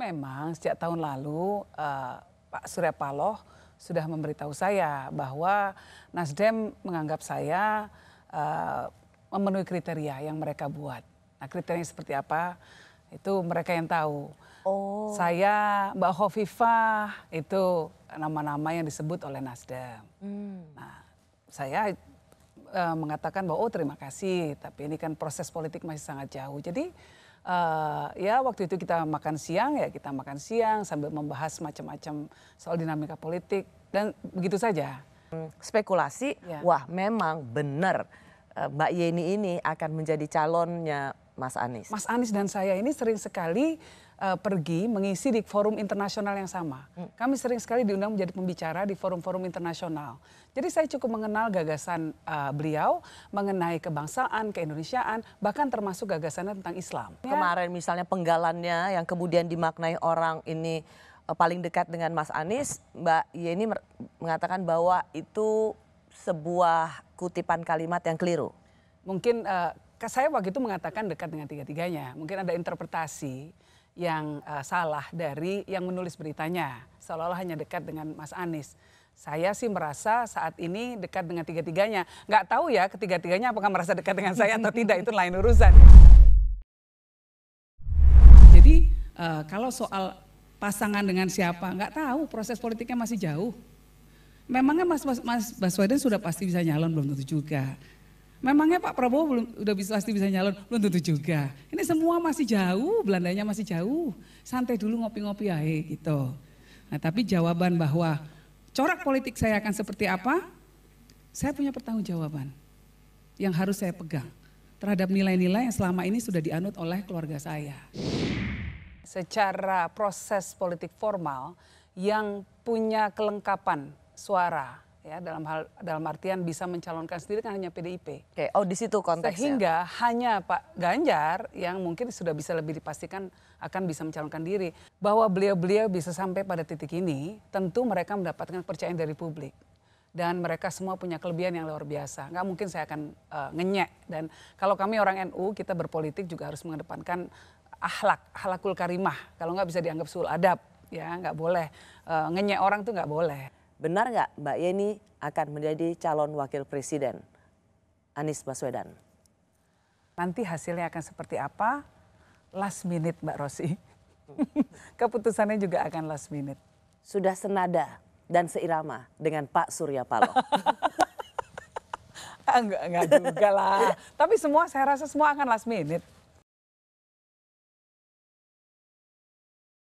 Memang sejak tahun lalu Pak Surya Paloh sudah memberitahu saya bahwa Nasdem menganggap saya memenuhi kriteria yang mereka buat. Nah, kriterianya seperti apa itu mereka yang tahu. Oh. Saya, Mbak Khofifah, itu nama-nama yang disebut oleh Nasdem. Nah, saya mengatakan bahwa terima kasih, tapi ini kan proses politik masih sangat jauh. Jadi ya waktu itu kita makan siang sambil membahas macam-macam soal dinamika politik dan begitu saja. Spekulasi, Ya. wah memang benar Mbak Yeni ini akan menjadi calonnya Mas Anies. Mas Anies dan saya ini sering sekali pergi mengisi di forum internasional yang sama. Kami sering sekali diundang menjadi pembicara di forum-forum internasional. Jadi saya cukup mengenal gagasan beliau mengenai kebangsaan, keindonesiaan, bahkan termasuk gagasannya tentang Islam. Kemarin misalnya penggalannya yang kemudian dimaknai orang ini paling dekat dengan Mas Anies, Mbak Yeni mengatakan bahwa itu sebuah kutipan kalimat yang keliru. Mungkin saya waktu itu mengatakan dekat dengan tiga-tiganya. Mungkin ada interpretasi yang salah dari yang menulis beritanya. Seolah-olah hanya dekat dengan Mas Anies. Saya sih merasa saat ini dekat dengan tiga-tiganya. Nggak tahu ya ketiga-tiganya apakah merasa dekat dengan saya atau tidak, itu lain urusan. Jadi kalau soal pasangan dengan siapa, nggak tahu, proses politiknya masih jauh. Memangnya Mas Baswedan sudah pasti bisa nyalon, belum tentu juga. Memangnya Pak Prabowo pasti bisa nyalon, belum tentu juga. Ini semua masih jauh, Belandanya masih jauh. Santai dulu ngopi-ngopi aja gitu. Nah tapi jawaban bahwa corak politik saya akan seperti apa, saya punya pertanggungjawaban yang harus saya pegang terhadap nilai-nilai yang selama ini sudah dianut oleh keluarga saya. Secara proses politik formal yang punya kelengkapan suara, ya dalam artian bisa mencalonkan sendiri kan hanya PDIP. Oke, oh di situ konteksnya. Sehingga hanya Pak Ganjar yang mungkin sudah bisa lebih dipastikan akan bisa mencalonkan diri. Bahwa beliau-beliau bisa sampai pada titik ini, tentu mereka mendapatkan kepercayaan dari publik. Dan mereka semua punya kelebihan yang luar biasa. Nggak mungkin saya akan ngenyek. Dan kalau kami orang NU, kita berpolitik juga harus mengedepankan akhlakul karimah. Kalau nggak bisa dianggap sul adab, ya nggak boleh. Ngenyek orang tuh nggak boleh. Benar nggak Mbak Yeni akan menjadi calon wakil presiden Anies Baswedan? Nanti hasilnya akan seperti apa? Last minute Mbak Rosi. Keputusannya juga akan last minute. Sudah senada dan seirama dengan Pak Surya Paloh. Enggak juga lah. Tapi saya rasa semua akan last minute.